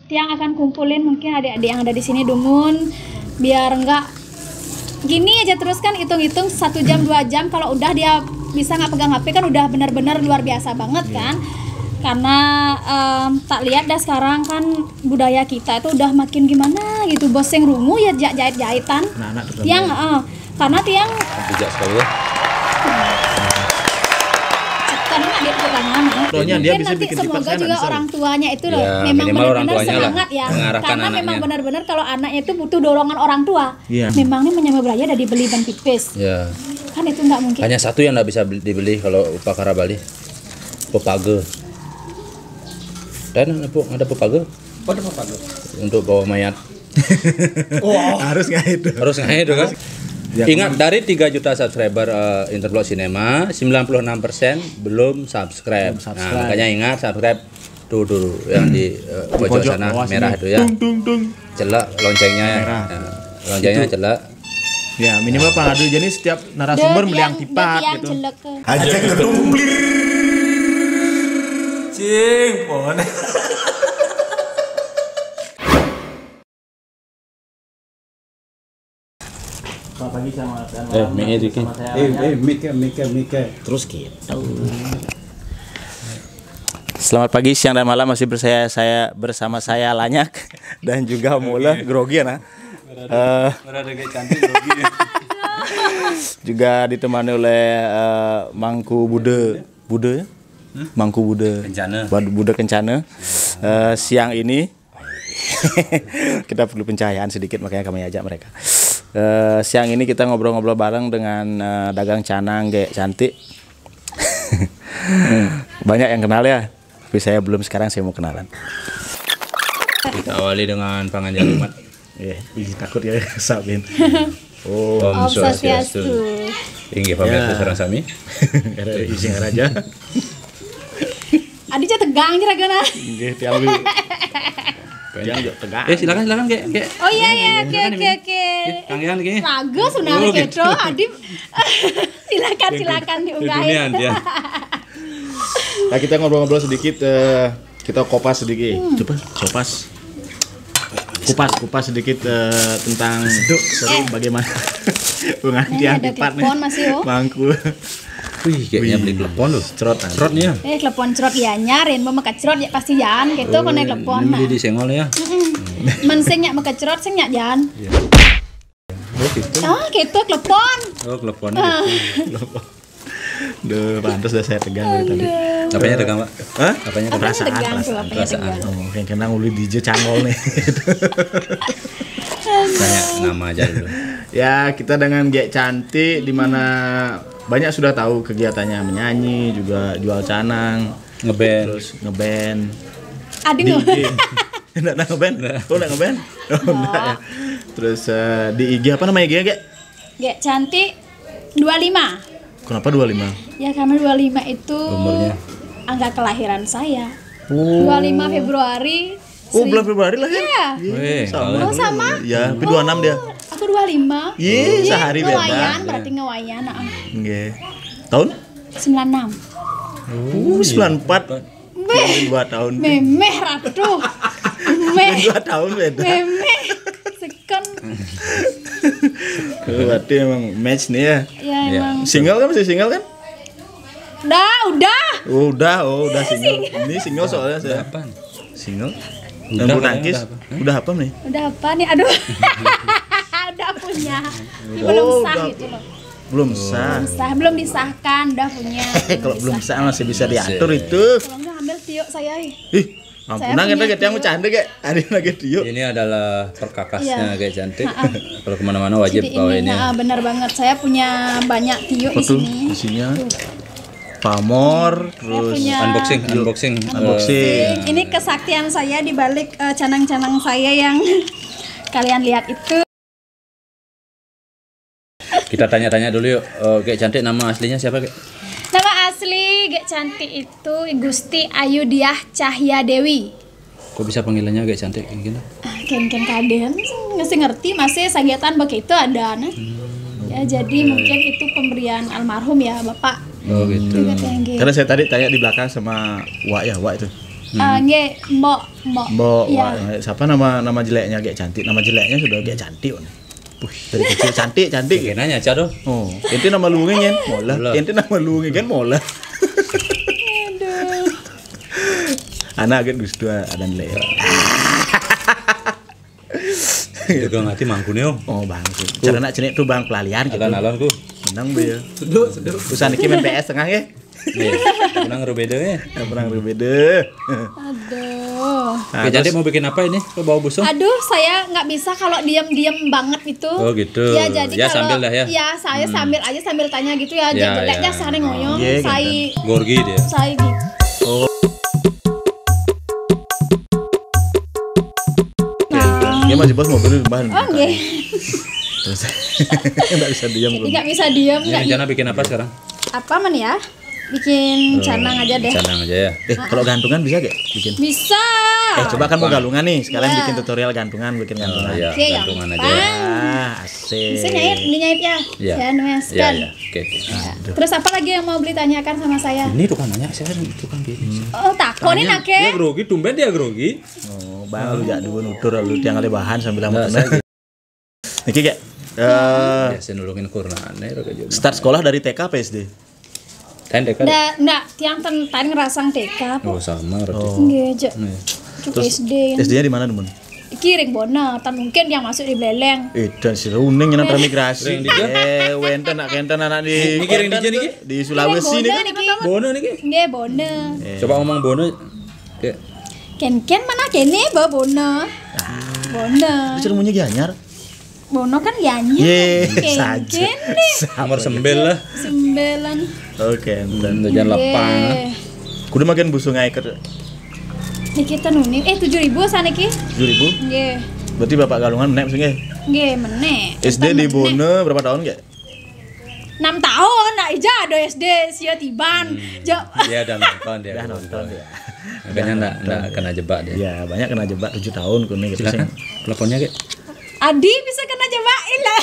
Tiang akan kumpulin mungkin adik-adik yang ada di sini Dumun, biar enggak gini aja terus kan hitung-hitung 1 jam 2 jam. Kalau udah dia bisa nggak pegang HP kan udah benar-benar luar biasa banget kan. Karena tak lihat dah sekarang kan budaya kita itu udah makin gimana gitu, boseng rungu ya jahit-jahitan. Tiang karena tiang bijak sekali ya. Karena dia pegangan Contohnya dia bisa nanti bikin semoga juga orang tuanya itu loh Ya, memang minimal orang benar-benar tuanya lah, semangat ya, mengarahkan karena anaknya. memang benar-benar kalau anaknya itu butuh dorongan orang tua. Iya. Memang ini menyambut beraya dari beli ban pipis Ya. kan itu nggak mungkin. Hanya satu yang nggak bisa dibeli kalau Upakara Bali. Pepage. Dan ada pepage Oh, ada apa tuh? untuk bawa mayat. Harus nggak itu? Harus nggak itu kan? Ya, Ingat dari 3 juta subscriber Interblog Cinema, 96% belum subscribe. Nah, makanya ingat subscribe tuh dulu yang di pojok sana bawah merah sini. itu ya. Tung. Celak loncengnya ya. Merah. Ya, loncengnya celak. Ya minimal Pak Adu, jadi setiap narasumber beli yang tipat yang gitu. jelek ke. Aja ketumplir. Cing, pon. Selamat pagi sama Mie Diki. Mika. Terus gitu. Selamat pagi, siang dan malam masih bersama saya Lanyak dan juga Mula grogi ya nah. Berada kayak cantik grogi. Juga ditemani oleh Mangku Bude, Mangku Bude Kencana. Bude Kencana. Siang ini kita perlu pencahayaan sedikit makanya kami ajak mereka. Siang ini kita ngobrol-ngobrol bareng dengan dagang canang kayak cantik. Banyak yang kenal ya, tapi saya belum, sekarang saya mau kenalan. Kita awali dengan pengajian umat. Takut ya sabin. Om Swastiastu. Inggih pamirsa sareng sami. Ada izin raja. Adi aja tegang aja ragana. Nggih tiang lu. Tiang yo tegak. Silakan Kek. Oh iya oke. Kanggian iki. Bagus sunare ketro Adi. Silakan diunggahin. dia. Nah, kita ngobrol-ngobrol sedikit, kita kopas sedikit. Coba kupas sedikit tentang bagaimana pengajian ada tipat telepon masih yo. Mangku. Wih, kayaknya beli telepon loh. Cerot nih ya. Telepon cerot ya nyarin mau maka cerot ya pasti jan gitu kan telepon. Ini beli di Sengol ya. Men sing nyak maka cerot sing nyak jan. Oh gitu. Gitu telepon. Oh, telepon. Duh, pantas dah saya tegang dari tadi. Apanya tegang, Pak? Hah? Apanya Apanya tegang? tegang tuh, apanya Perasaan. tegang. Oh, yang kena uli DJ cangol nih. Tanya nama aja dulu. Ya, kita dengan Gek Cantik di mana banyak sudah tahu kegiatannya menyanyi, juga jual canang, Ngeband. terus ngeband. Adi Di nggak? IG. Enggak ngeband? Oh, enggak ngeband? Oh, enggak ya. Terus di IG apa namanya IG, Gek? Gek cantik 25. Kenapa 25? Ya karena 25 itu Umurnya. angka kelahiran saya. 25 Februari. Oh, bulan Februari lahir? Iya. Weh, Oh sama? Ya, tapi 26 dia. Aku 25. Iya, sehari beda. Ngewayan berarti ngewayan. Nggih. Tahun? 96. 94. Beh, 2 tahun. memeh ratu. Memeh. 2 tahun beda. Memeh. Sekon. Berarti emang match nih ya. Ya emang. Single kan, masih single kan? Udah. Udah single. Ini single soalnya saya. Apaan? Single? Udah, Yang nangkis. udah Udah apa nih? Udah apa nih? Aduh. Udah punya. Ini belum Oh, sah udah. gitu loh. Belum sah. Belum disahkan, udah punya. Kalau belum sah masih bisa diatur itu. Kalau enggak ambil tiuk saya. Ih, ampunan punya kita yang bercanda kayak ada yang lagi Tio. Ini adalah perkakasnya Iya. kayak cantik. Kalau kemana-mana wajib Jadi bawa ini. nah, benar banget. Saya punya banyak tiuk di Betul. sini. Isinya pamor, terus punya Unboxing. Ini kesaktian saya di balik canang-canang saya yang kalian lihat itu. Kita tanya-tanya dulu yuk. Kayak cantik nama aslinya siapa, Kek? Nama asli Gek Cantik itu Gusti Ayudiah Cahya Dewi. Kok bisa panggilannya kayak cantik kayak gini? Ken kaden nggak ngerti masih sagiatan begitu ada nah. Ya jadi mungkin itu pemberian almarhum ya Bapak. Oh gitu. Juga yang Gek. karena saya tadi tanya di belakang sama Wak ya, Wak itu. Nggih, Mbok. Mbok, Iya. wah, siapa nama jeleknya Gek Cantik? Nama jeleknya sudah Gek Cantik. Dari kecil cantik. Bikin aja aja doh. Oh, ente nama luangnya kan mola. Mola. Ente nama luangnya kan mola. Aduh. Anak agak gustu ada nilai. Juga ngati mangkune om. Oh, bang. Cara nak cenik tuh bang pelalian gitu. Alon-alon ku. Menang be ya. Seduk. Usaha niki main PS tengah ya. Nih, menang rubeda ya. Yang pernah berbeda. Aduh. Oke, jadi mau bikin apa ini? Ke bau busuk? Aduh, saya nggak bisa kalau diam-diam banget itu. Oh, gitu. Ya jadi Ya, kalau sambil dah ya. Ya saya sambil tanya gitu ya. Ya, Jeleknya ya. sana ngoyong, Iya, saya Gorgi dia. gitu. Dia masih bos mobil di bahan. Oh, nggih. Terus enggak bisa diam Jadi belum. nggak bisa diam, Ini nggak rencana bikin apa sekarang? apa man ya? Bikin canang aja deh. Canang aja ya. Kalau gantungan bisa gak bikin? Bisa. Coba kan mau galungan nih, sekalian Ya. bikin tutorial gantungan, bikin Oh, gantungan. ya, Oke, gantungan aja gampang. ya. Asik. Bisa nyait, ini nyait ya. Iya. Ya, nues Iya, kan. iya. Oke. Terus apa lagi yang mau beli tanyakan sama saya? Ini tukang nanya saya itu kan gini. Oh, takon ini Dia nake. grogi, tumben dia grogi. Oh, bang lu jak dulu nutur lu tiang kali bahan sambil lama Nah, saya Niki gak? biasa nulungin Qur'ane rek aja. Start sekolah dari TK apa SD? Tendek kan? Nggak, tiang tentang ngerasang TK. Oh, sama rek. Nggih, Cek. Nih. Cuk Terus SD. SD-nya di mana, Demun? Kiring bona, tan mungkin yang masuk di Beleleng. Dan si Runing yang transmigrasi. Ring dija. Wenten nak kenten anak di Niki ring dija niki? di Sulawesi Kiring nih. bona niki. Bono niki. Nggih, bona. Coba ngomong Bono. Kayak Ken mana kene ba bona. Bona. Bisa rumahnya Gianyar. Bono kan yanyi. Ye, Ken saja. nomor 9 lah. 9. Oke, enten. Jangan lapang. Kudu makin busung ae ke Niki tenuning 7.000 saniki. 7.000. Nggih. Berarti Bapak galungan naik maksudnya. Nggih, meneh. SD di Bone berapa tahun gak? 6 tahun, nak ija ada SD sia tiban. Jo. Dia udah nonton dia. Udah nonton dia. Makanya enggak kena jebak dia. Ya, banyak kena jebak 7 tahun kuning gitu sih. Silakan. Teleponnya kayak Adi bisa kena jebakin lah.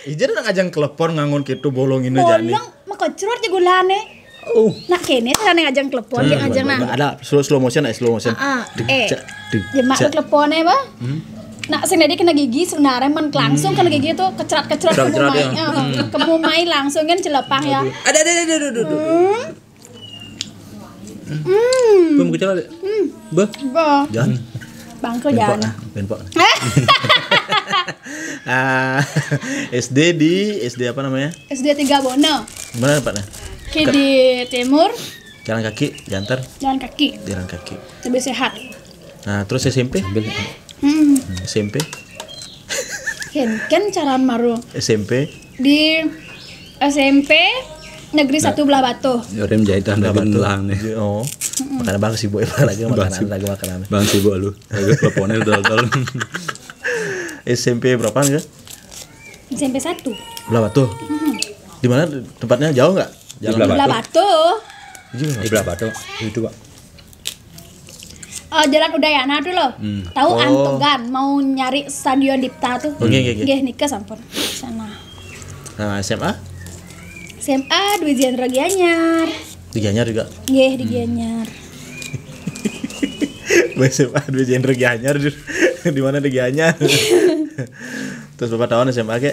Ijen nak ajang telepon ngangon kitu bolongin aja nih. Bolong makocrot je gulane. Oh, Nak kene sarane ngajang telepon dia ngajang nang. ada slow motion, slow motion. Jemak telepone ba? Nak sing tadi kena gigi sebenarnya men langsung kena gigi tuh kecerat-kecerat Kecerat-kecerat kemumai. ya. Kemumai langsung kan celepah ya. ada. Belum kecil ada. Bah. Ba, Jangan. bangko jangan. Benpok. SD apa namanya? SD 3 Bono. Mana Pak? Ki di timur, Jalan kaki, jantar, jalan kaki, jalan kaki. lebih sehat. Nah, terus SMP? SMP? Kan caraan maru SMP? di SMP Negeri 1 Belah Batu. Rem jahitan Berapa dan tuh? lang nih. Oh, makanan bang sibuk lagi makanan. Bang sibuk lu. Agak teleponnya dol. SMP berapa ya? SMP 1 Belah Batu. Di mana tempatnya jauh nggak? Di Belah Belah Batu. Di Belah Batu. Itu, Pak. Jalan Udayana tuh loh. Tahu Oh. Antogan mau nyari Stadion Dipta tuh. Oke. Nggih nikah sampun sana. Nah, SMA? SMA Dwi Jendra Gianyar. Di Gianyar juga. Nggih di Gianyar. SMA di Jendra Gianyar. Di mana di Gianyar? Terus berapa tahun SMA ke?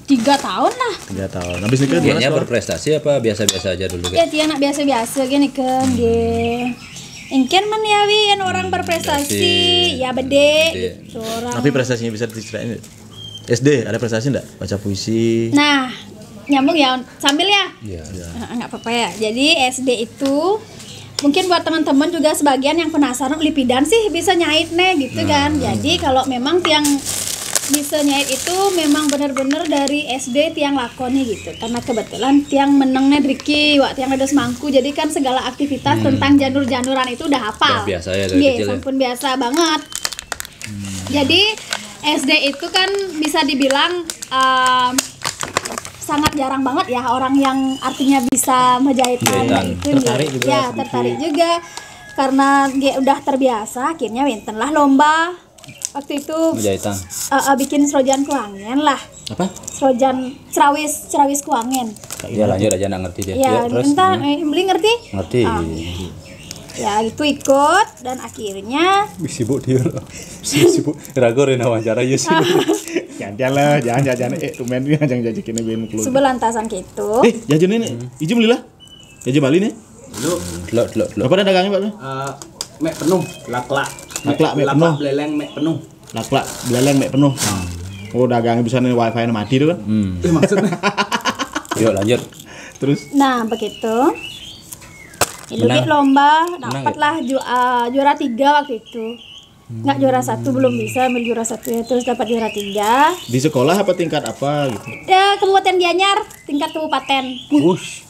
3 tahun lah. 3 tahun. Habis nikah di mana Kayaknya sekolah? berprestasi apa biasa-biasa aja dulu Ya kayak. dia anak biasa-biasa gini kan nggih. Ingken man ya wi kan orang berprestasi, ya bede gitu orang. Tapi prestasinya bisa diceritain nggak? SD ada prestasi enggak? Baca puisi. Nah, nyambung ya sambil ya. Iya. Nggak apa-apa ya. Jadi SD itu mungkin buat teman-teman juga sebagian yang penasaran lipidan sih bisa nyait nih gitu kan. Jadi kalau memang tiang bisa nyait itu memang benar-benar dari SD tiang lakoni gitu. Karena kebetulan tiang menengnya Driki, wak tiang ada semangku. Jadi kan segala aktivitas tentang janur-januran itu udah hafal. Udah biasa ya dari Nggih, kecil ya. sampun biasa banget. Jadi SD itu kan bisa dibilang sangat jarang banget ya orang yang artinya bisa menjahitkan itu Tertarik juga ya sedikit. tertarik juga karena dia udah terbiasa akhirnya wenten lah lomba waktu itu Jahitan. bikin serojan kuangen lah Apa? serojan cerawis kuangen Ya lanjut aja enggak ngerti dia. ya terus entah beli ngerti ngerti. Ya itu ikut dan akhirnya Sibuk dia. Sibuk. Rago rena wawancara ya sih. Jangan jangan tumen dia jangan jajakin ben keluar. sebelantasan gitu. Jajan ini izin belilah. Jajan Bali nih. Lo. Berapa ada dagangnya, Pak? Mek penuh, laklak. Laklak mek penuh. Beleleng mek penuh. Laklak beleleng mek penuh. Oh, dagangnya bisa nih wifi-nya mati tuh kan. Maksudnya Yuk lanjut. Terus Nah begitu ikut Menang. lomba Menang dapatlah juara 3 waktu itu. Nggak juara 1 belum bisa ambil juara 1 ya, terus dapat juara 3 di sekolah apa tingkat apa gitu? ya Kabupaten Gianyar tingkat kabupaten. Wush.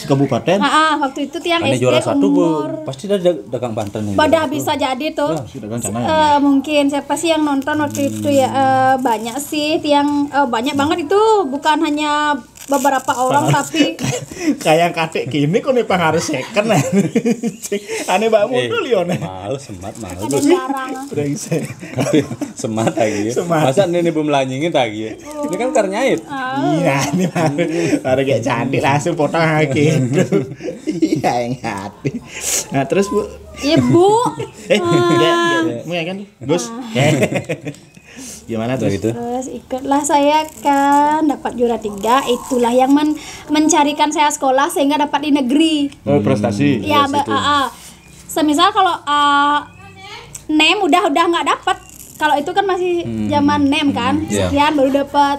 Kabupaten. Waktu itu tiang Ini SD juara 1 Bu. umur Pasti dari dagang Banten nih. Badah bisa jadi tuh. Dagang Canang. Mungkin siapa sih yang nonton waktu itu ya, banyak sih tiang, banyak banget itu, bukan hanya beberapa orang tapi Kayak kakek kini kok nih pengaruh second aneh banget mulu lione. Males semat males. ada jarang. Brengsek. Semat lagi. Semat. Masa ini belum lanyingin lagi. Ini kan karnyait. Iya, ini baru kayak cantik langsung potong kaki. Iya yang hati. Nah terus Bu, Ibu mau ya kan, Gus? Gimana terus? Gitu. terus ikutlah saya kan dapat juara 3, itulah yang mencarikan saya sekolah sehingga dapat di negeri. Oh prestasi. Ya, semisal kalau NEM udah nggak dapat. Kalau itu kan masih zaman NEM kan, Iya. sekian baru dapat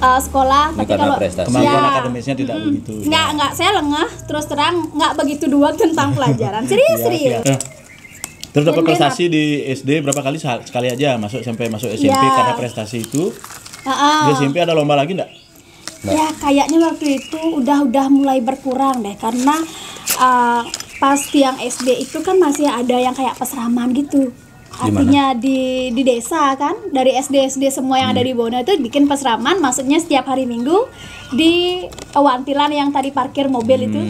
sekolah. Ini Tapi karena kalau prestasi. Kemampuan ya, akademisnya tidak begitu. nggak saya lengah terus terang, nggak begitu dua tentang pelajaran. Serius. Nah, terus dapat Dan prestasi di SD berapa kali? Sekali aja masuk sampai masuk SMP Ya. karena prestasi itu. Heeh. Di SMP ada lomba lagi enggak? Ya kayaknya waktu itu udah mulai berkurang deh, karena pas tiang SD itu kan masih ada yang kayak peseraman gitu. Artinya di desa kan, dari SD semua yang ada di Bono itu bikin peseraman, maksudnya setiap hari Minggu di wantilan yang tadi parkir mobil itu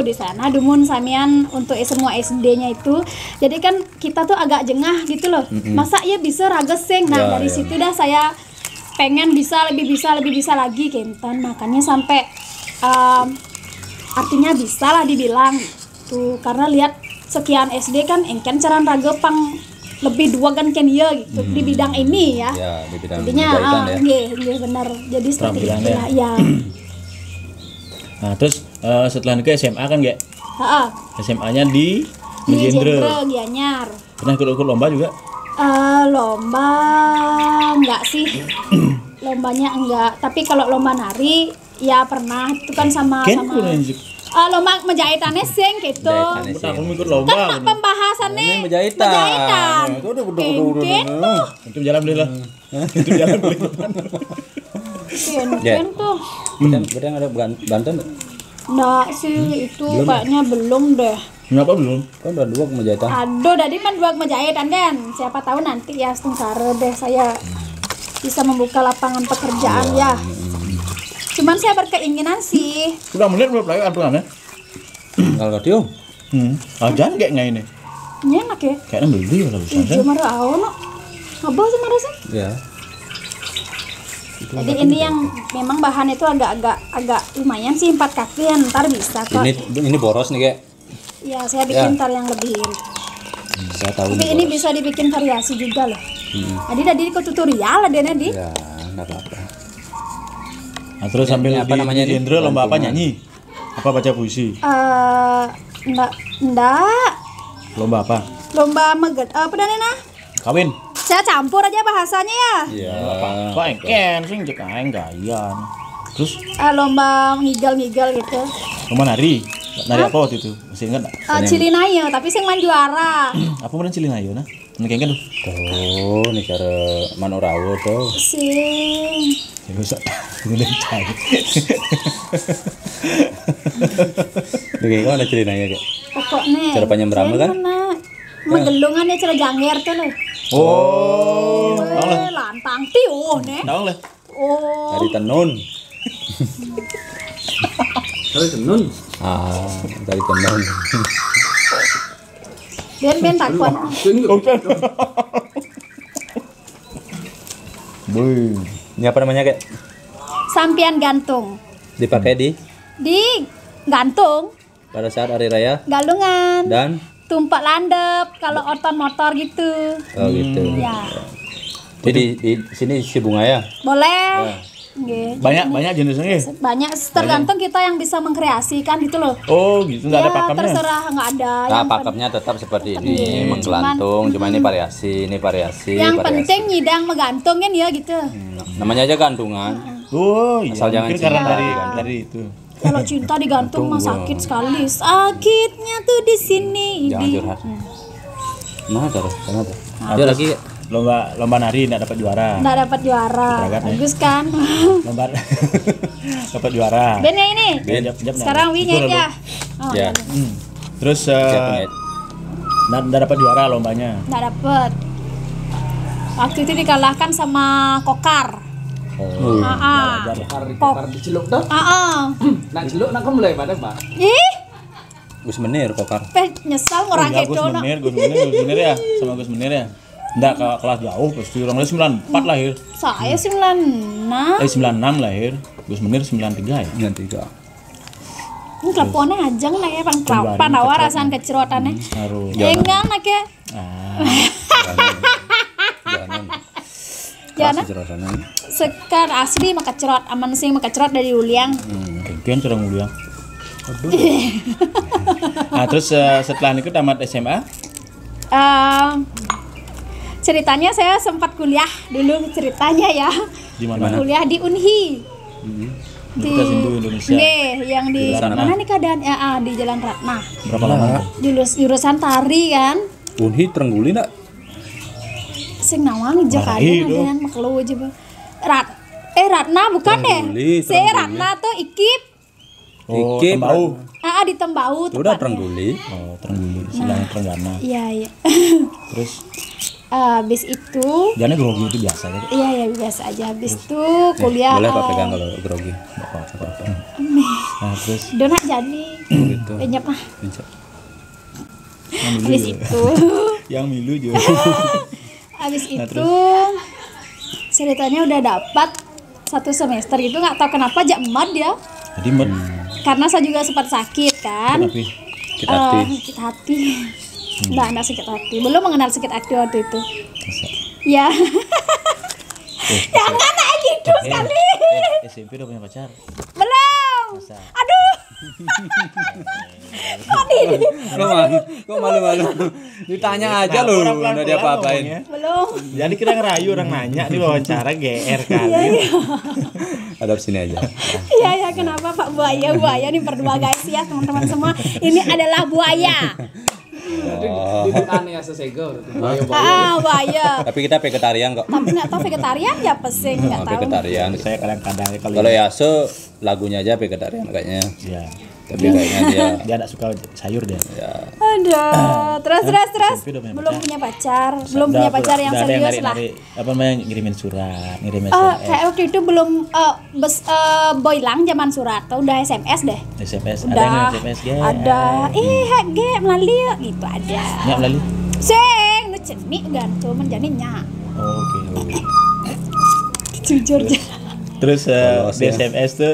di sana dumun samian untuk semua SD-nya itu. Jadi kan kita tuh agak jengah gitu loh. Masa ya bisa ragesing. Nah, dari situ dah saya pengen lebih bisa lagi kentan, makanya sampai artinya bisa lah dibilang tuh, karena lihat sekian SD kan engken caran rage pang lebih dua kan ken ya gitu di bidang ini ya. Ya, di bidang Jadinya penjahitan ya. nggih benar. Jadi seperti itu Keterampilannya. lah ya. Nah, terus setelah itu SMA kan, Gek? Heeh. SMA-nya di Di Jendre. Jendre Gianyar. Pernah ikut lomba juga? Lomba enggak sih. Lombanya enggak, tapi kalau lomba nari ya pernah, itu kan sama lomba menjahitannya sing gitu. Jahitannya sih. Aku ikut lomba. Kan pembahasannya Ini menjahitan. Ken tuh. Itu jalan beli lah. Itu jalan beli. Ken tuh. Bedang ada Banten nggak? Enggak sih, itu kayaknya belum deh. Kenapa belum? Kan udah 2 menjahitan. Aduh, tadi kan dua menjahitan kan. Siapa tahu nanti ya sengsara deh saya bisa membuka lapangan pekerjaan ya. Cuman saya berkeinginan sih. Sudah melihat belum lagi aturannya? Kalau dia Ajan kayak nggak ini? Ini enak ya. Kayaknya beli ya lah bisa. Hijau marah no. Ngabah sih marah sih. ya. Jadi ini yang memang bahan itu agak lumayan sih, 4 kaki ya, ntar bisa kok. Ini boros nih, Kak. Ya saya bikin ntar yang lebih irit. Saya tahu Tapi ini bisa dibikin variasi juga loh. Jadi tadi ikut tutorial ada di. Ya, enggak apa-apa. Nah, terus sambil Ini apa di namanya ini? Jendre lomba apa Gantungan. nyanyi? Apa baca puisi? Enggak. Lomba apa? Lomba apa dan nah? Kawin. Saya campur aja bahasanya ya. Iya. Kok engken sing cek aeng gayan. Terus Lomba ngigal-ngigal gitu. lomba nari. Nari apa waktu itu? Masih ingat enggak? Cilinayo, tapi sing main juara. Apa bener Cilinayo nah? Mungkin kan tuh. Oh, ini cara Manorawo tuh. Sing. Ya usah. Udah cai. Begini kok ada ceritanya, Kak. Pokoknya. Cara penyembrama kan? Menggelungan ya cara jangger tuh loh. Oh, tahu lah. Lantang tiu nih. Tahu lah. Oh. Dari tenun. Terus tenun. Dari tenun. Ben takon. Boy. Ini apa namanya, Kak? Sampian gantung. Dipakai di Di gantung. pada saat hari raya galungan, dan tumpak landep kalau oton motor gitu. oh gitu. Ya, Jadi di sini si bunga ya. boleh. Nggih. Banyak jenisnya. Banyak tergantung kita yang bisa mengkreasikan gitu loh. Oh, gitu nggak ada Ya, pakemnya. terserah nggak ada. Nah, Yang pakemnya tetap seperti ini, Iya, menggelantung, cuma ini variasi, yang penting nyidang menggantung kan ya gitu. Namanya aja gantungan. Oh, iya. Asal jangan Mungkin karena cinta. dari itu. Kalau cinta digantung mah sakit sekali. Sakitnya tuh di sini. Jangan di curhat. Mana terus? Sana tuh. Nah, Dia terus lagi lomba nari enggak dapat juara. nggak dapat juara. Berangkat, ya? Bagus kan? Lomba dapat juara. Ben ya ini. Ben, jap, Sekarang itu winyet loh. ya. Oh, ya. Terus Siap, enggak dapat juara lombanya. nggak dapat. Waktu itu dikalahkan sama Kokar. Oh. Ah, Kar diceluk dah. Nak celuk nak mulai pada Pak. Ih, Gus menir kokar. nyesal Oh, orang iya, itu. no. Gus Menir ya, sama Gus Menir ya. Enggak kelas jauh pasti orangnya 94 lahir. Saya 96. 96 lahir. Gus Menir 93 ya. Yang tiga. Ini kelapuannya ajang lah ya, bang. Kembali Panawa kecrot. rasaan kecerotannya. Harus. Enggak nak ya. Ah, Jangan. Jangan. Kasih jelasannya. Sekan asli mah kecerot, aman sing mah kecerot dari uliang. Kengkian curang mulia. Nah, terus setelah itu tamat SMA, Ceritanya saya sempat kuliah dulu ceritanya ya. di mana? Kuliah di Unhi. Di Universitas Hindu Indonesia. Nggih, yang di Jalan mana nih keadaan? Di Jalan Ratna. Berapa lama? Jurusan tari kan. Unhi Trengguli nak? Sing nawang Jakarta Marahi tuh. dengan maklu aja Bang. Ratna bukan Trengguli, deh. Saya Ratna tuh Ikip. Oh, Ikip. Tembau. Di Tembau Udah tepatnya. Trengguli. Oh, Trengguli, Silang Trenggana. Iya, iya. Terus Habis itu jangan grogi itu biasa ya. iya ya biasa aja. Habis itu kuliah Boleh Pak pegang kalau grogi. Nah, terus donat jadi. Gitu. Penyep mah. yang milu Habis juga. itu Yang milu juga. habis Nah, itu ceritanya udah dapat 1 semester itu nggak tahu kenapa aja emat dia. Jadi mbak, Karena saya juga sempat sakit kan. tapi Kita hati. Sakit hati. Enggak sakit hati. Belum mengenal sakit hati waktu itu. Ya. Jangan kayak gitu sekali. SMP udah punya pacar. Belum. Masa? Aduh. Kok malu-malu? Ditanya aja loh, udah dia apa-apain. ngomongnya. Belum. Jadi kita ngerayu orang nanya nih wawancara GR kali. Hadap sini aja. Iya ya, kenapa Pak Buaya? Buaya nih berdua guys ya teman-teman semua. Ini adalah buaya. Duduk aneh ya sesego. Buaya. Tapi kita vegetarian kok. Tapi nggak tahu vegetarian ya pesing nggak tahu. Vegetarian. Saya kadang-kadang kalau Kalau Yaso lagunya aja vegetarian kayaknya. ya Tapi kayaknya dia dia enggak suka sayur dia. ya Aduh, terus SMP udah punya belum pacar. punya pacar, belum punya pacar yang Udah ada serius lah. narik-narik, apa namanya ngirimin surat, ngirim SMS, Kayak waktu itu belum boilang zaman surat, udah SMS deh. SMS, ada yang Udah ngirim SMS ya. ada. Ge melalui gitu ada. Nggak melalui. Sing nu cemik gantung menjaninya. Oh, oke. Jujur aja. Terus Polos, di ya. SMS tuh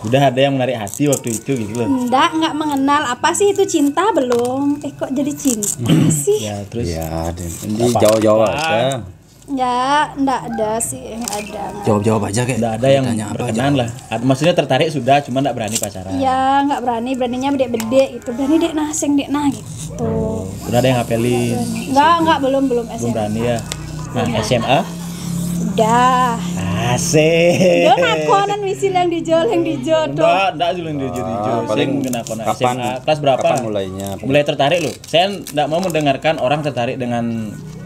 udah ada yang menarik hati waktu itu gitu loh. Nggak mengenal apa sih itu cinta belum. Kok jadi cinta sih? Ya, terus ya di jauh-jauh aja. Ya, nggak ada sih, nggak ada. Jawab-jawab aja kayak. udah ada yang Ditanya apa aja. berkenan lah. Maksudnya tertarik sudah, cuma nggak berani pacaran. Ya, nggak beraninya bedek-bedek gitu. Berani dek nah, sing dek nah gitu. Udah ada yang ngapelin, Nggak belum belum SMA. berani ya. Nah, SMA Udah. asik. Dia nakonan misil yang dijual tuh. Enggak jualan di jujur. paling Saya kena kona kapan- SMA kelas berapa? kapan mulainya? Mulai tertarik loh. Saya enggak mau mendengarkan orang tertarik dengan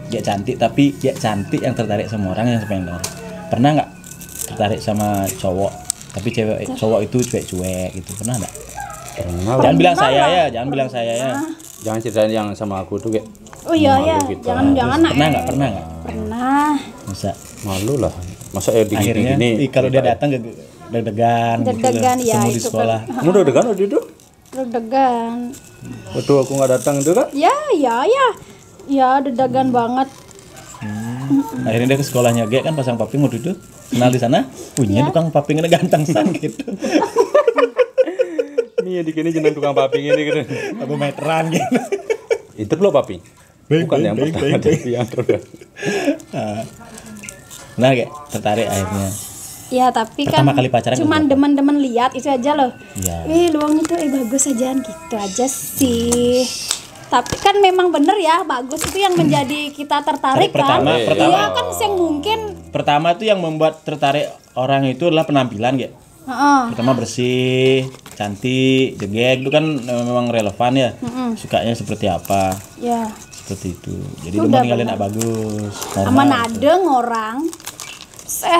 dia cantik, tapi dia cantik yang tertarik sama orang yang pengen dengar. Pernah nggak tertarik sama cowok, tapi cowok itu cuek-cuek gitu? Pernah nggak? Pernah. Jangan bilang saya lah. ya, jangan bilang saya ya. Jangan ceritain yang sama aku tuh kayak Oh iya ya, Malu gitu. jangan nak. Pernah nggak? Pernah nggak? Pernah. Masa malu lah. Masa akhirnya gini. kalau dia datang deg-degan gitu loh. Deg-degan, ya, Semua di itu sekolah. Kamu udah degan waktu itu? Deg-degan. Waktu aku nggak datang itu kan? Ya. Ya, deg-degan banget. Akhirnya dia ke sekolahnya G kan pasang paping waktu itu. Kenal di sana? Punya tukang paping ada ganteng san gitu. papi di kini jeneng tukang papi ini gitu. Aku meteran gitu. Itu belum papi. Bukan yang pertama tapi yang kedua. Nah, kayak tertarik akhirnya. Ya tapi Pertama kan kali pacaran cuman berapa? demen-demen lihat itu aja loh. Iya. Luang itu bagus aja gitu aja sih. Tapi kan memang bener ya bagus itu yang menjadi kita tertarik kan. Pertama. Iya kan yang mungkin. Pertama itu yang membuat tertarik orang itu adalah penampilan, kayak. Heeh. Pertama bersih, cantik, jegek itu kan memang relevan ya. Sukanya seperti apa? Ya. Seperti itu. Jadi Udah demen ninggalin bener. bagus. Aman ada orang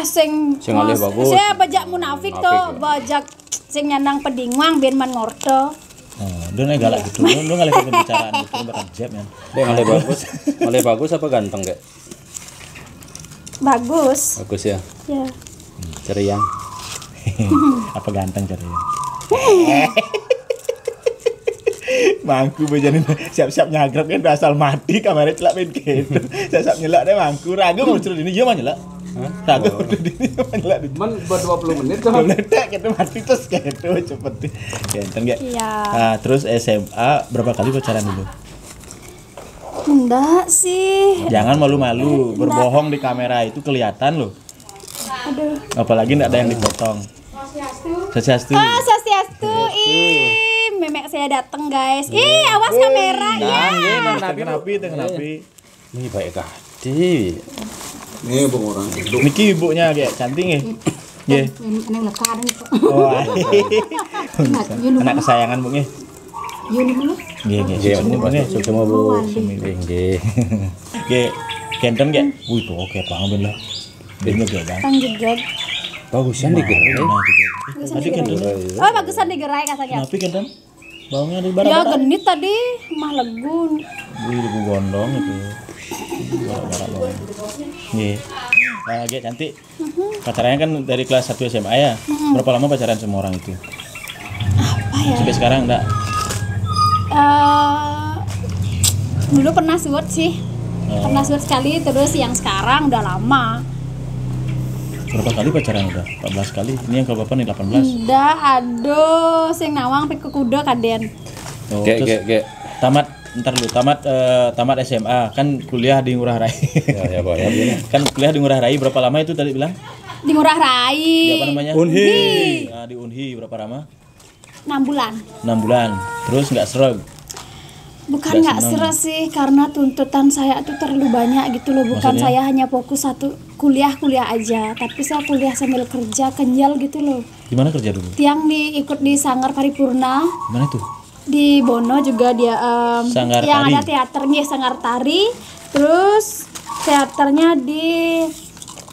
sing Sing alih bagus. saya bajak munafik tuh, bajak sing nyanang pedingwang ben man ngorto. Oh, dia nggak galak gitu. Dia nggak lihat pembicaraan gitu, bakal jab ya. Dia ngale bagus apa ganteng kayak? Bagus. Bagus ya. Ya. Ceria. Apa ganteng cari? Mangku bejanin siap-siap nyagrap kan asal mati kamarnya celak main gitu. Siap-siap nyelak deh mangku. Ragu mau cerut ini dia mah nyelak. Ragu mau cerut ini mah nyelak. Man buat 20 menit tuh. Meledak gitu mati terus gitu cepet. Ganteng gak? Iya. Nah, terus SMA berapa kali pacaran dulu? Enggak sih. Jangan malu-malu, berbohong di kamera itu kelihatan loh. Aduh. Apalagi enggak ada yang dipotong. Swastiastu. Ah, swastiastu. Ih, memek saya dateng guys. Ih, awas kamera ya. Kenapa? Ini baik kali. Nih bung orang. Niki ibunya kayak cantik ya. Nggih. Ini lekaran kok. Oh, anak kesayangan Bu nggih. Nggih. Nggih, Ini Bu nggih. Sukses Bu. Nggih. Nggih. Ganteng nggih. Wih, tuh oke banget lah. Dia ganteng. Kang jeget. Bagusan digerai. Tadi ganteng. Oh, bagusan digerai katanya. Kenapa ganteng? Baunya di Ya bara-bara. genit tadi, mah legun. Wih, ibu gondong itu. Bara-bara baunya. Nggih. Nah, Ge, cantik. Pacarannya kan dari kelas 1 SMA ya. Berapa lama pacaran sama orang itu? Apa ya? Sampai sekarang enggak? Dulu pernah suut sih. Pernah suut sekali, terus yang sekarang udah lama. Berapa kali pacaran udah? 14 kali. Ini yang ke bapak nih 18. Udah, aduh, sing nawang piku kuda kaden. Oh, Gek, terus gek. tamat SMA kan kuliah di Ngurah Rai. Ya, Pak. Ya. Kan kuliah di Ngurah Rai berapa lama itu tadi bilang? Di Ngurah Rai. Di apa namanya? Unhi. Nah, di Unhi berapa lama? 6 bulan. 6 bulan. Terus nggak sereg. Bukan Nggak nggak seneng. seres sih, karena tuntutan saya tuh terlalu banyak gitu loh. Bukan Maksudnya? saya hanya fokus satu kuliah aja, tapi saya kuliah sambil kerja, kenyal gitu loh. Di mana kerja dulu? Tiang ikut di Sanggar Paripurna. Mana itu? Di Bono juga dia Sanggar yang Tari. ada teaternya Sanggar Tari, terus teaternya di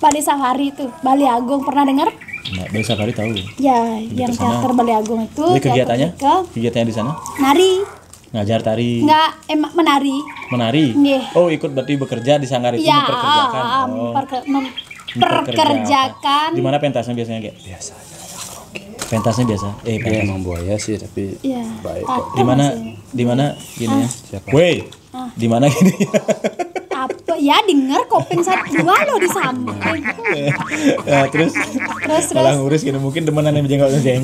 Bali Safari itu, Bali Agung, pernah dengar? Nah, Bali Safari tahu. Ya, yang kesana. teater Bali Agung itu. Jadi kegiatannya? teater Kegiatannya di sana? nari, Ngajar tari, enggak menari. menari. Nggih. Oh, ikut berarti bekerja di sanggar itu Ya, memperkerjakan. Oh, memperkerjakan. Di mana pentasnya biasanya, Gek? Biasa. Pentasnya biasa. Dia Pentas. emang buaya sih tapi Iya. baik ada kok. Di mana? masih. Di mana gini ya? Siapa? Woi. Di mana gini? Apa ya denger kopeng satu dua lo di samping. Terus Terus malah ngurus gini mungkin temenan yang jenggot nih.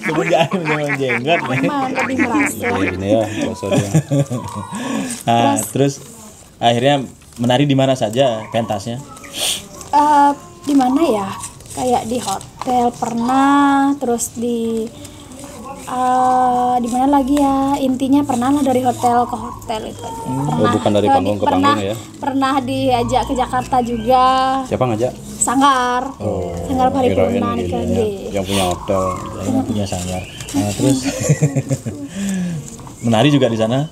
Temen jangan menjenggot jenggot nih. Emang lebih merasa. Ini ya, maksudnya. Nah, terus akhirnya menari di mana saja pentasnya? Di mana ya? Kayak di hotel pernah, terus di mana lagi ya? Intinya pernah lah dari hotel ke hotel itu aja. Pernah, bukan dari panggung ke pernah, panggung ya? Pernah diajak ke Jakarta juga. Siapa ngajak? Sanggar. Sanggar Paripurna Kirain nih ini ya, yang punya hotel. Yang punya sanggar. Nah, terus menari juga di sana.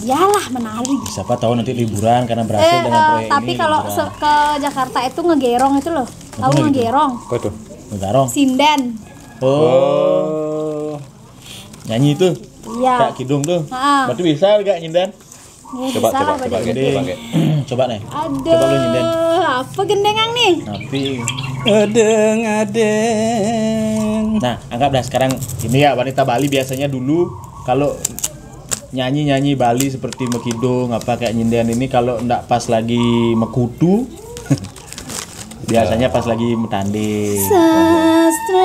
Iyalah menari. Siapa tahu nanti liburan karena berhasil dengan proyek Tapi ini. kalau ke Jakarta itu ngegerong itu loh. Tahu ngegerong? Apa itu? Garong. Sinden. Oh, nyanyi itu. Iya. Kak Kidung tuh. Ah. Berarti bisa gak nyinden? Ya, Coba, bisa lah, coba, Bajak Gek, Gede. coba, Gek. Coba nih. Aduh, Coba lu nyinden. apa gendengang nih? Tapi Adeng. nah, anggaplah sekarang ini ya wanita Bali biasanya dulu kalau nyanyi Bali seperti mekidung apa kayak nyinden ini kalau ndak pas lagi mekutu biasanya pas lagi metanding. Sastrawan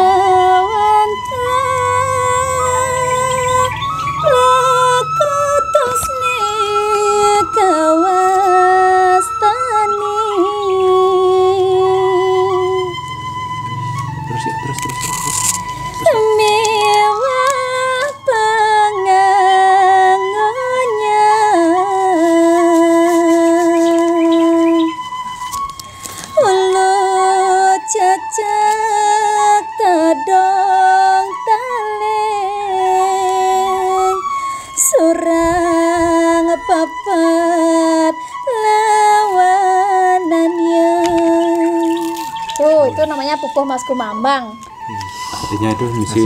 itu namanya pupuh Mas Kumambang. Artinya itu misi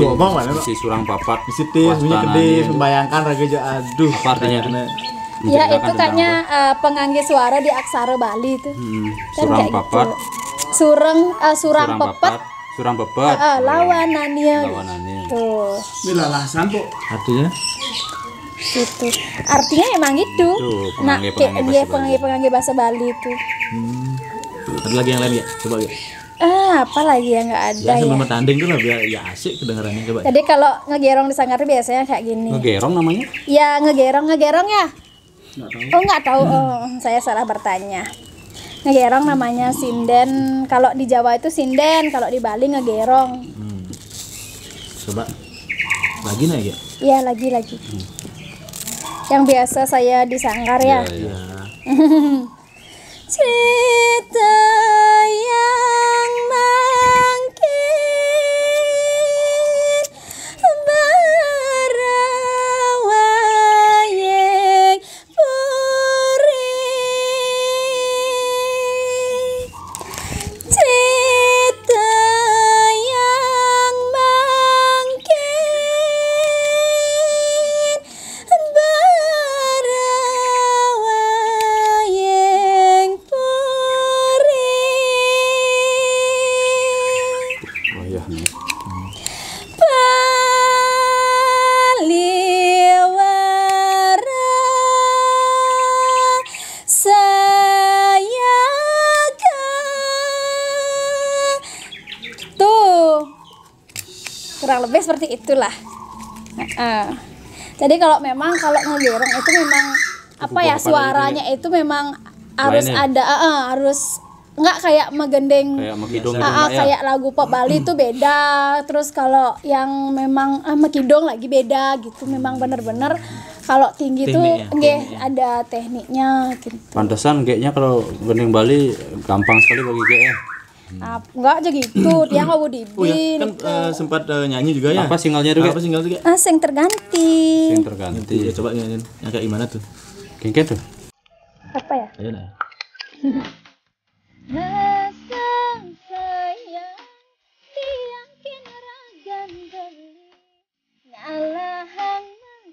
omong mana, Pak? misi surang papat. Misi tis, bunyi gede, membayangkan raga aja. Aduh, Apa artinya itu? Ya itu kayaknya pengangge suara di aksara Bali itu. Kan Surang kayak papat. Gitu. Surang pepet. Surang pepet. Lawanannya. Lawanannya. Tuh. ini lalasan kok. Artinya? Gitu. Artinya emang gitu. Tuh, Nah, pengangge pengangge bahasa Bali itu. Ada lagi yang lain ya? Coba ya. Apa lagi yang nggak ada Ya ya? sebelum tanding tuh lah biar ya asik kedengarannya coba. Jadi kalau ngegerong di Sanggar biasanya kayak gini. Ngegerong namanya? Ya ngegerong ya. Oh nggak tahu. Oh saya salah bertanya. Ngegerong namanya sinden. Kalau di Jawa itu sinden. Kalau di Bali ngegerong. Coba lagi nih ya. Iya lagi. Yang biasa saya di Sanggar ya. Iya. Cerita yang mungkin barawayeng puri. Cerita yang mungkin barawayeng puri. Oh iya nih. Paliwara sayakan. Tuh kurang lebih seperti itulah. Jadi kalau ngegerong itu memang apa ya, suaranya itu memang harus Lainnya. ada harus nggak kayak megendeng Kayak megidong kayak lagu pop Bali itu beda. Terus kalau yang memang mekidong lagi beda gitu. Memang bener-bener kalau tinggi tuh ada tekniknya gitu. Pantesan G-nya kalau gending Bali gampang sekali bagi G ya. Enggak aja gitu. Dia nggak mau Oh ya, dibin. kan sempat nyanyi juga ya. Apa sinyalnya juga? Apa single juga? Sing terganti. Yang terganti. Ya, coba nyanyiin yang kayak gimana tuh? Kengket tuh. Apa ya? Ayo nah. Nasang sayang tiang kinaragan beli ngalahang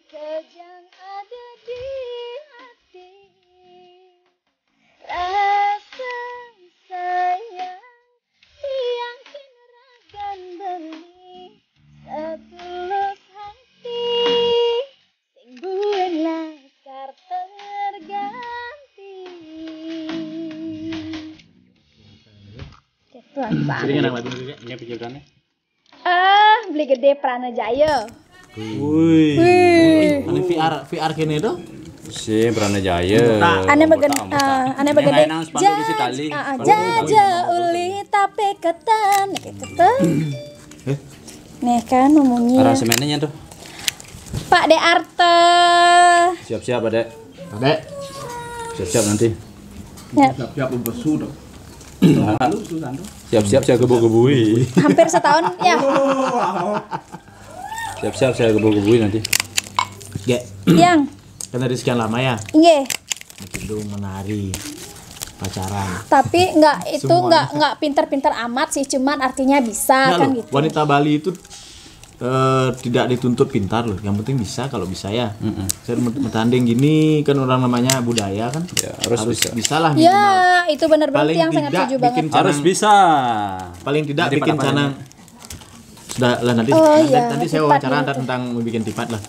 kejang ada di hati. Rasang sayang tiang kinaragan beli setulus hati sing buin laskar terganti. Jadi enak lagu juga. Ini pikirannya. Beli gede Pranajaya. Wih. Ini VR kene tuh. Si Pranajaya. Aneh begede Mainan spanduk isi tali. jaja uli tapi ketan gitu tuh. Nih kan ngomongnya Aransemennya tuh. Pak De Arte. Siap-siap Adek. Adek. Siap-siap nanti. Ya, Siap-siap besu dong. Siap-siap saya gebu-gebui. hampir setahun ya. Siap-siap saya gebu-gebui nanti. Ge, Yang kan dari sekian lama ya. nggih. Mekidung menari pacaran. Tapi nggak pinter-pinter amat sih, cuman artinya bisa Ya kan loh, gitu. wanita Bali itu tidak dituntut pintar loh, yang penting bisa. Kalau bisa ya, saya bertanding gini kan orang namanya budaya kan, Ya, harus bisa. lah minimal. Ya, itu benar Paling berarti yang sangat tidak setuju banget. bikin canang, Harus bisa. paling tidak Jadi bikin pada canang. Sudah lah nanti, Oh, iya, nanti saya tipat wawancara gitu. tentang bikin tipat lah.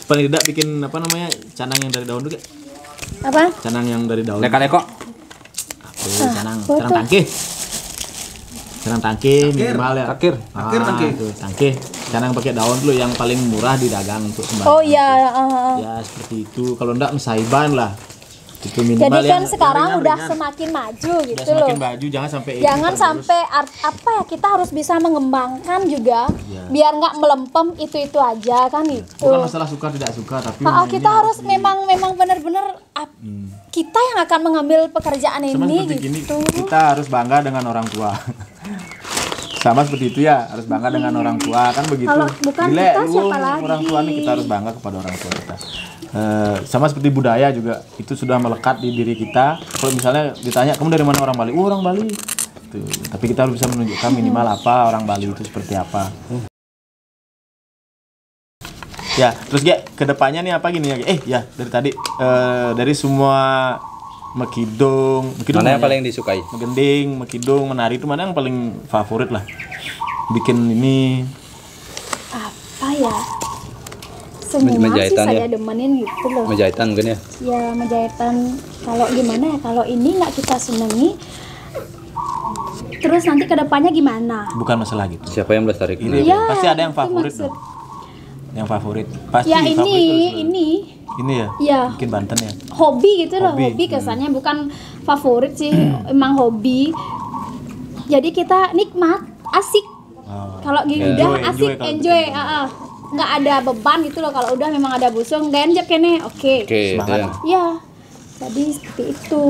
Paling tidak bikin apa namanya, canang yang dari daun juga, Apa? canang yang dari daun. Leka-leko. Canang foto. canang tangke minimal ya. Takir. Itu tangke. Canang pakai daun dulu yang paling murah di dagang untuk sembarang. Oh iya, Ya seperti itu. Kalau enggak mesaiban lah. Itu jadi minimal kan yang sekarang ringan, udah ringan. semakin maju Udah gitu semakin loh. baju, jangan sampai Jangan terus. sampai apa ya, kita harus bisa mengembangkan juga biar nggak melempem itu aja kan gitu. Bukan masalah suka tidak suka, tapi Kita mainnya harus memang benar-benar kita yang akan mengambil pekerjaan sama ini seperti gini. gitu. Kita harus bangga dengan orang tua. Sama seperti itu ya, harus bangga dengan orang tua kan begitu. Kalau bukan Gile, kita, lu, siapa lagi? orang tua nih, kita harus bangga kepada orang tua kita. Sama seperti budaya juga, itu sudah melekat di diri kita. Kalau misalnya ditanya kamu dari mana, orang Bali, orang Bali. gitu. Tapi kita harus bisa menunjukkan minimal apa orang Bali itu seperti apa. Ya, terus kedepannya nih apa gini ya? Ya dari tadi dari semua Mekidung Mana yang paling disukai? Megending, Mekidung, menari itu mana yang paling favorit lah? Bikin ini Apa ya? Semua sih Menjahitan saya ya? demenin gitu loh. Menjahitan mungkin ya? Ya menjahitan, kalau gimana ya, kalau ini nggak kita senangi, terus nanti kedepannya gimana? bukan masalah gitu. Siapa yang melestarikan? Ini Ya, pasti ada yang itu favorit maksud. dong. Yang favorit pasti Ya favorit terus. ini ya. ya Bikin Banten ya. hobi gitu loh, Hobi. hobi kesannya, bukan favorit sih, emang hobi. Jadi kita nikmat, asik. Oh. Kalau gini Ya. udah Enjoy asik, kalau enjoy, bikin. nggak ada beban gitu loh. Kalau udah memang ada busung, ganjep kene, oke. Oke, Semangat. ya. Ya, jadi seperti itu.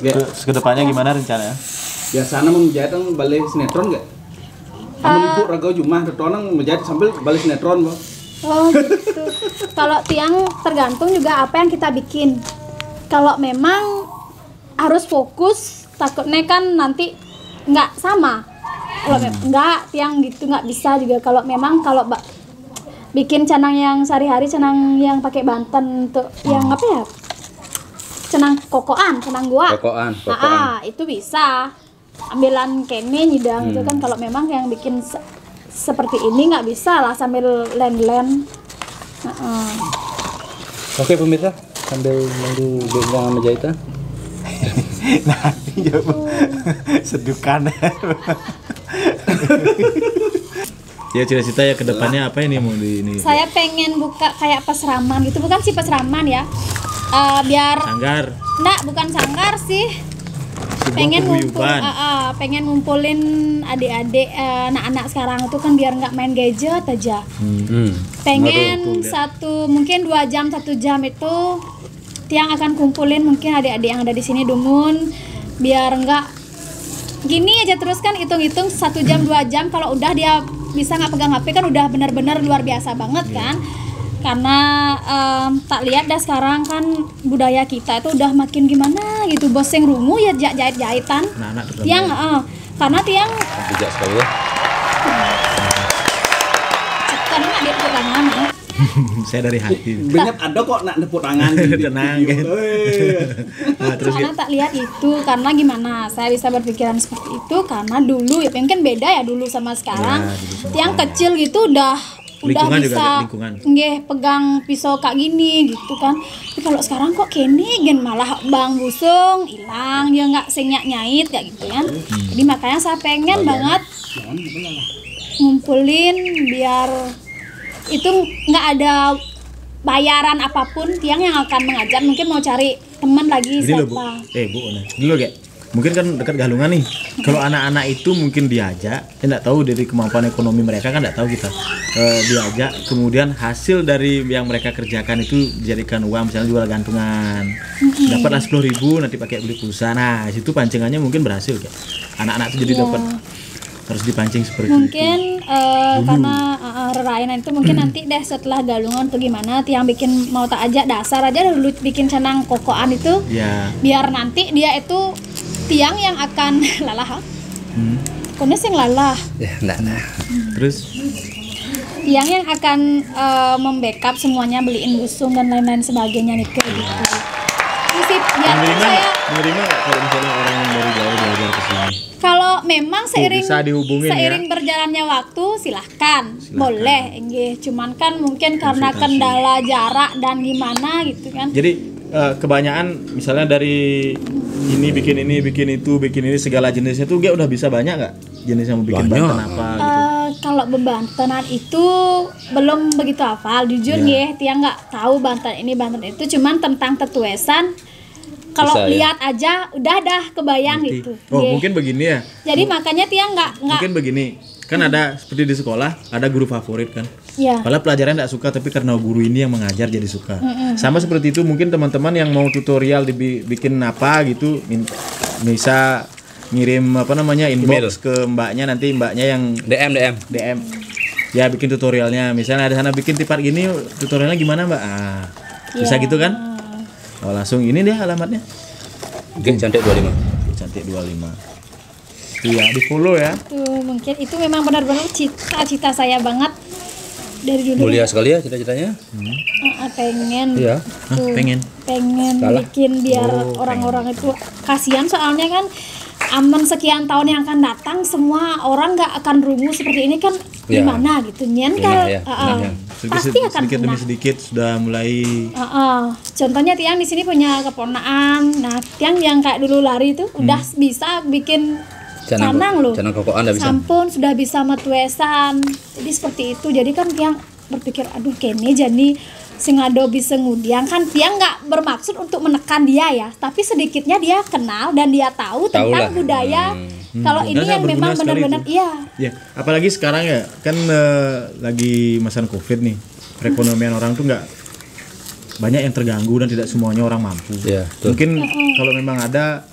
Terus kedepannya gimana rencananya? Biasanya mau menjahit balik sinetron nggak? Kamu ibu raga Jumah orang menjahit sambil balik sinetron, Bang. Oh gitu. Kalau tiang tergantung juga apa yang kita bikin. Kalau memang harus fokus, takutnya kan nanti nggak sama. Kalau nggak tiang gitu nggak bisa juga. Kalau memang bikin canang yang sehari-hari, canang yang pakai Banten tuh, yang apa ya? Canang kokoan, canang gua. Kokoan. Itu bisa. Ambilan kene nyidang itu kan, kalau memang yang bikin seperti ini nggak bisa lah sambil len-len. Oke pemirsa, sambil nunggu bengkang menjahitan. Nanti jawab sedukan. Ya cita-cita ya kedepannya apa ini mau di ini? Saya pengen buka kayak peseraman gitu, bukan sih peseraman ya. Biar Sanggar. bukan sanggar sih. Pengen Pengen ngumpulin adik-adik, anak-anak sekarang itu kan biar nggak main gadget aja. Pengen mungkin 2 jam 1 jam itu tiang akan kumpulin mungkin adik-adik yang ada di sini Dumun, biar nggak gini aja terus kan, hitung-hitung 1 jam 2 jam, kalau udah dia bisa nggak pegang HP kan udah benar-benar luar biasa banget kan. Karena tak lihat dah sekarang kan budaya kita itu udah makin gimana gitu, boseng rungu ya jahit-jahitan. Anak-anak terutama Tiang karena tiang Bijak sekali ya. karena nggak dia tepuk tangan ya. Saya dari hati. Banyak ada kok nak tepuk tangan di Tenang, video. kan? Nah, terus Karena tak lihat itu, karena gimana saya bisa berpikiran seperti itu, karena dulu ya mungkin beda ya dulu sama sekarang. Ya, dulu sama Tiang kecil gitu udah Lingkungan juga, bisa lingkungan. nggih pegang pisau kayak gini gitu kan. Tapi kalau sekarang kok kene gen malah bang busung hilang, dia nggak senyak nyait kayak gitu kan. Jadi makanya saya pengen banget ngumpulin biar itu nggak ada bayaran apapun. Tiang yang akan mengajar mungkin mau cari teman lagi Ini loh Bu, siapa. Bu, dulu kayak mungkin kan dekat Galungan nih. Kalau anak-anak itu mungkin diajak, nggak tahu dari kemampuan ekonomi mereka kan nggak tahu kita. Diajak, kemudian hasil dari yang mereka kerjakan itu dijadikan uang, misalnya jual gantungan. Dapatlah 10.000 nanti pakai beli pulsa. Nah, situ pancingannya mungkin berhasil kayak. Anak-anak itu jadi dapat, harus dipancing seperti itu. Mungkin karena rerainan itu mungkin nanti deh setelah Galungan tuh gimana tiang bikin, mau tak ajak dasar aja dulu bikin canang kokoan itu, Ya. biar nanti dia itu tiang yang akan lalah. Kones yang lalah. Ya, enggak. Terus Tiang yang akan membackup semuanya, beliin busung dan lain-lain sebagainya nih kayak gitu. Sip, ya menerima nggak kalau misalnya orang yang dari jauh belajar ke sini? kalau memang seiring bisa dihubungin seiring ya. berjalannya waktu silahkan. Boleh, nggih. Cuman kan mungkin karena kendala jarak dan gimana gitu kan. Jadi kebanyakan misalnya dari ini bikin ini segala jenisnya tuh dia udah bisa banyak nggak jenis yang mau bikin Banyak. Banten apa gitu? Kalau bebantenan itu belum begitu hafal, jujur Iya. nggih, tiang nggak tahu Banten ini Banten itu, cuman tentang tetuesan. Kalau Bisa, ya? lihat aja udah dah kebayang gitu. Oh Nggih. mungkin begini ya. Jadi makanya tiang nggak Mungkin begini. Kan ada seperti di sekolah ada guru favorit kan. ya. Padahal pelajaran nggak suka tapi karena guru ini yang mengajar jadi suka. Sama seperti itu mungkin teman-teman yang mau tutorial dibikin apa gitu bisa ngirim inbox ke mbaknya, nanti mbaknya yang DM ya bikin tutorialnya. Misalnya ada sana bikin tipat gini, tutorialnya gimana mbak? Bisa gitu kan? Oh langsung ini dia alamatnya. Oke, cantik 25. Cantik 25. Iya, di follow ya. Tuh, mungkin itu memang benar-benar cita-cita saya banget dari dulu. Mulia sekali ya cita-citanya. Pengen Iya. tuh, Pengen. Salah. bikin biar orang-orang itu kasihan, soalnya kan aman sekian tahun yang akan datang semua orang nggak akan rungu seperti ini kan, Ya. gimana gitu nyen Punah kan. ya, punah ya. Pasti akan sedikit demi punah. sedikit sudah mulai. Contohnya Tiang di sini punya keponaan. Nah, Tiang yang kayak dulu lari itu udah bisa bikin canang loh. Canang kokoan udah bisa. Sampun sudah bisa metuesan. Jadi seperti itu. Jadi kan Tiang berpikir, aduh kene jadi singado bisa ngudiang kan. Tiang nggak bermaksud untuk menekan dia ya, tapi sedikitnya dia kenal dan dia tahu tentang lah. budaya. Kalau Dan ini sangat yang memang berguna sekali benar-benar itu. iya. Ya, apalagi sekarang ya kan lagi masa Covid nih. Perekonomian orang tuh nggak banyak yang terganggu dan tidak semuanya orang mampu. Iya, betul. Mungkin kalau memang ada,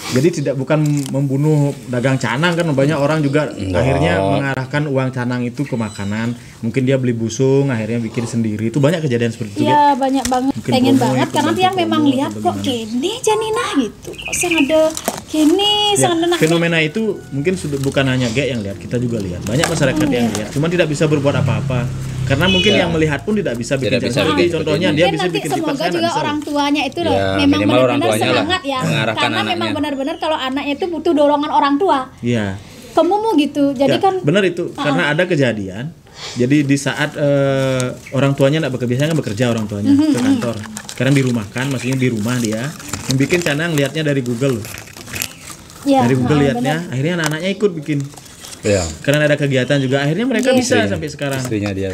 jadi tidak bukan membunuh dagang canang kan, banyak orang juga akhirnya mengarahkan uang canang itu ke makanan. Mungkin dia beli busung akhirnya bikin sendiri. Itu banyak kejadian seperti itu. Iya banyak banget, Mungkin pengen promo banget itu, karena bantu Tiang memang promo lihat atau kok bagaimana. kene janinah gitu, kok sing ada kene Ya, sing ada nah. fenomena itu mungkin sudah bukan hanya Gek yang lihat, kita juga lihat. Banyak masyarakat yang lihat, cuma tidak bisa berbuat apa-apa. Karena mungkin yang melihat pun tidak bisa bikin Tidak bisa jangan bikin seperti contohnya seperti dia Mungkin bisa nanti bikin kipas semoga kan juga bisa. orang tuanya itu loh Ya, memang minimal orang benar-benar tuanya lah, semangat ya, mengarahkan karena memang anaknya. benar-benar kalau anaknya itu butuh dorongan orang tua Iya. kemumu gitu, jadi Ya, kan benar itu karena ada kejadian. Jadi di saat orang tuanya tidak bekerja, biasanya kan bekerja orang tuanya ke kantor. Sekarang dirumahkan, maksudnya di rumah dia yang bikin canang lihatnya dari Google loh. ya, Dari Google benar. lihatnya, akhirnya anak-anaknya ikut bikin. Iya. Karena ada kegiatan juga, akhirnya mereka Iya. bisa sampai sekarang. Istrinya dia.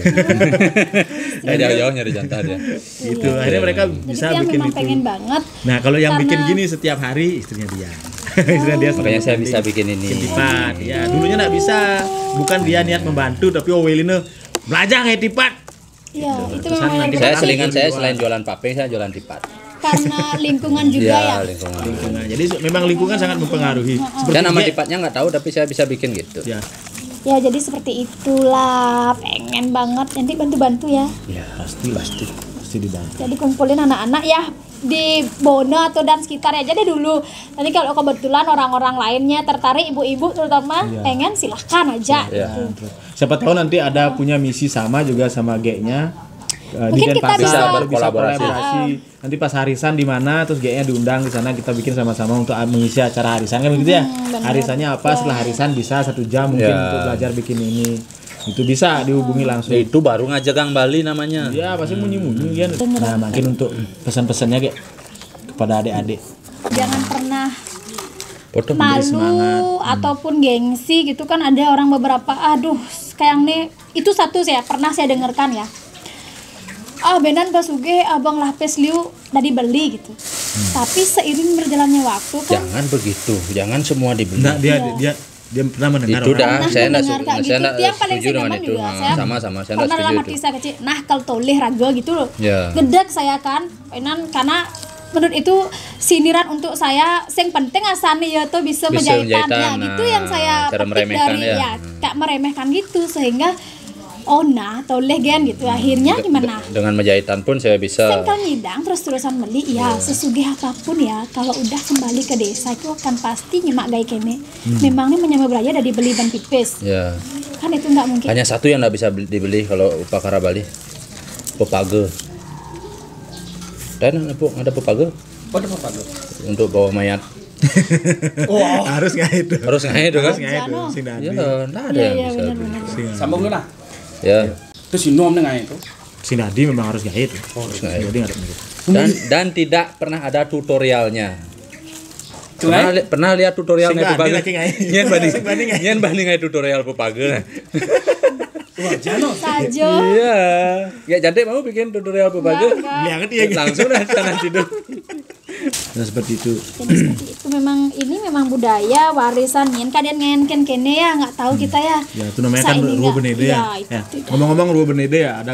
Ya jauh-jauh nyari jantan dia. Gitu. Akhirnya mereka Jadi bisa Tiang bikin memang itu. pengen banget. Nah, kalau yang Karena- bikin gini setiap hari istrinya dia. Istrinya dia Makanya saya bisa bikin ini. tipat. Ya, dulunya enggak bisa. Bukan dia niat membantu tapi Oweline belajar kayak tipat. Iya, itu Terusan memang nanti Saya benar-benar selingan sih, saya selain jualan paping saya jualan tipat. karena lingkungan juga ya. Iya, lingkungan. Lingkungan. Jadi memang lingkungan sangat mempengaruhi. Seperti Dan nama Gek. tipatnya nggak tahu tapi saya bisa bikin gitu. Ya, Ya jadi seperti itulah, pengen banget nanti bantu-bantu ya. Ya, pasti dibantu. Jadi kumpulin anak-anak ya di Bono atau dan sekitarnya aja deh dulu. Nanti kalau kebetulan orang-orang lainnya tertarik, ibu-ibu terutama pengen, silahkan aja gitu. Siapa tahu nanti ada punya misi sama juga sama G-nya. Mungkin kita bisa berkolaborasi. Nanti pas harisan di mana terus G-nya diundang di sana, kita bikin sama-sama untuk mengisi acara harisan kan begitu ya. Harisannya apa, setelah harisan bisa 1 jam mungkin Ya. untuk belajar bikin ini. Itu bisa dihubungi langsung. Itu baru ngajagang Bali namanya. Ya pasti munyi-munyi kan. Nah mungkin untuk pesan-pesannya kayak kepada adik-adik. Jangan pernah Foto. malu ataupun gengsi gitu kan, ada orang beberapa aduh kayak nih itu satu saya pernah saya dengarkan ya. Benan basuge abang lapis liu tadi beli gitu. Tapi seiring berjalannya waktu kan Jangan begitu, jangan semua dibeli. Nah dia pernah mendengar Itu orang. dah, Pernah saya mendengar kayak saya gitu. nggak Tiang paling setuju dengan senyaman itu. juga. Nah, Saya sama-sama, saya nggak pernah dalam setuju hati itu. saya kecil, nah kalau toleh raga gitu loh. Ya. Gedek saya kan, karena menurut itu sindiran untuk saya. Yang penting asane ya tuh bisa menjahitan. Ya menjahitan, gitu nah, yang saya cara petik meremehkan dari ya. kayak meremehkan gitu sehingga toleh gen gitu. Akhirnya gimana? Dengan menjahitan pun saya bisa. Sengkel nyidang terus-terusan beli ya sesugih apapun ya, kalau udah kembali ke desa itu akan pasti nyemak gay kene. Memangnya menyama beraya dari beli ban pipis Ya. kan, itu nggak mungkin. Hanya satu yang nggak bisa dibeli kalau upakara Bali. Pepage. Dan ada pepage Oh, ada apa tuh? untuk bawa mayat. Harus nggak itu? Harus nggak itu kan? Nggak itu. Jano. Sing Dadi. Ya, nggak ada Iya yang iya bisa. benar-benar. Sambung lah. Ya. Terus sinom dengan itu. Sing Dadi memang harus gaya itu. nggak itu. Jadi nggak ada mirip. Dan tidak pernah ada tutorialnya. Selain Pernah lihat tutorial Sing ngai banding pepage? lagi ngai. Nyen banding. Sing banding ngai. Nyen banding ngai tutorial pepage. wah, Jano. Sajo. Iya. Ya jadi mau bikin tutorial pepage? Beli anget ya gitu. Langsung dah sana tidur. Nah seperti itu. Jadi seperti itu, memang ini memang budaya warisan yen kalian ngenken kene ya, nggak tahu kita ya. Ya itu namanya kan Saini Ruo nggak- Benede iya, ya. itu Ya. tidak. Ngomong-ngomong Ruo Benede ya, ada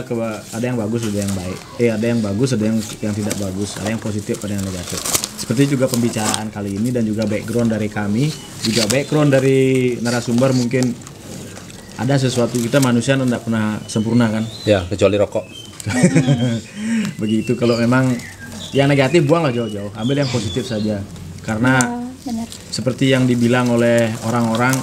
yang bagus, ada yang baik. Ada yang bagus, ada yang tidak bagus, ada yang positif, ada yang negatif. Seperti juga pembicaraan kali ini dan juga background dari kami, juga background dari narasumber mungkin ada sesuatu, kita manusia tidak pernah sempurna kan. Ya, kecuali rokok. Begitu, kalau memang yang negatif buanglah jauh-jauh, ambil yang positif saja. Karena benar. Seperti yang dibilang oleh orang-orang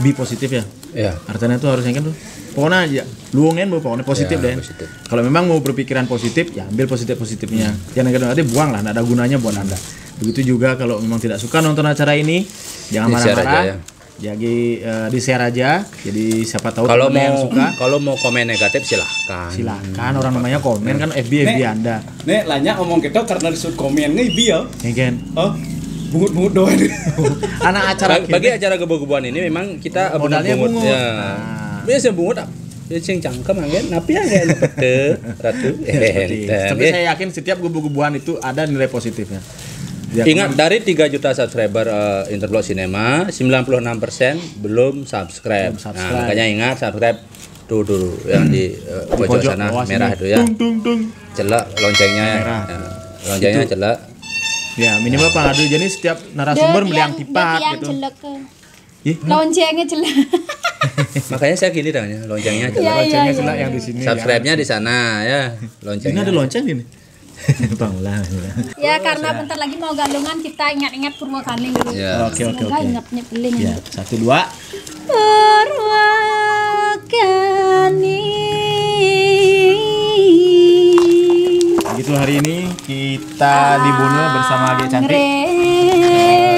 be positif ya. Ya. Artinya tuh harusnya kan tuh pokoknya aja luangin pokoknya positif Ya, deh. positif. Kalau memang mau berpikiran positif ya ambil positifnya. Yang negatif nanti buang lah, nggak ada gunanya buat Anda. Begitu juga kalau memang tidak suka nonton acara ini, jangan Di-share marah-marah. aja, ya. Jadi di-share aja. Jadi siapa tahu Kalau temennya yang mau suka komen negatif silahkan. silakan, orang namanya komen kan FB Anda. Nek lanya ngomong kita karena disebut komen nge ya. Ya kan? Oh, bungut-bungut doang. Anak acara Bagi acara gebo-geboan ini memang kita Modalnya bungut. Ya. Nah. Biasa bungut apa? Ya sing cangkem angin, napi angin pete, ratu. Tapi saya yakin setiap gubu-gubuan itu ada nilai positifnya. Ya, Ingat dari 3 juta subscriber Interblog Cinema, 96% belum subscribe. Belum Nah, makanya ingat subscribe tuh dulu yang di pojok sana bawah merah sini. itu ya. Tung tung tung. Celak loncengnya ya. Merah. Ya, loncengnya Itu. celak. Ya minimal Pak Adu jadi setiap narasumber meliang tipat yang gitu. jelek ke. Ih, Loncengnya jelek. Makanya saya gini tanya, loncengnya celak. Iya, loncengnya iya, celak iya. yang di sini. Subscribe-nya di sana ya. Ini Loncengnya. ada lonceng ini. Bang lah. Ya karena bentar lagi mau galungan kita ingat-ingat Purwakani dulu. Ya. Oke. Semoga ingatnya beling. Ya, 1 2. Purwakani. Begitu hari ini kita di Bono bersama Gia Cantik.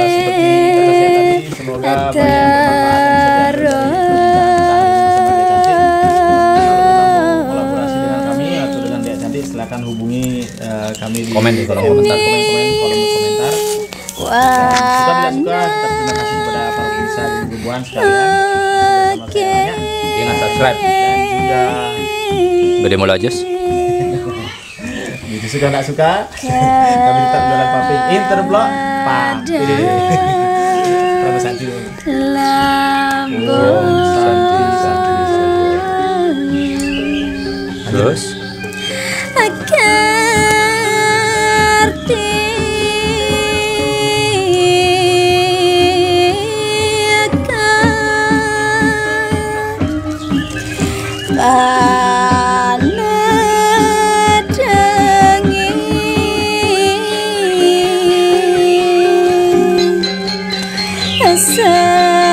Seperti kata saya tadi, semoga banyak bermanfaat dan bisa kolaborasi dengan kami atau dengan Gia Cantik, silakan hubungi kami di Komen di kolom komentar, kolom komentar. Kita tidak suka, kita terima kasih kepada para pemirsa di Bubuan sekalian. Bersama saya Anya. Ingat subscribe. Dan juga Gede mulai aja. gitu suka nggak suka kami tetap jualan paping Interblog paping. Terima kasih. Terus Asa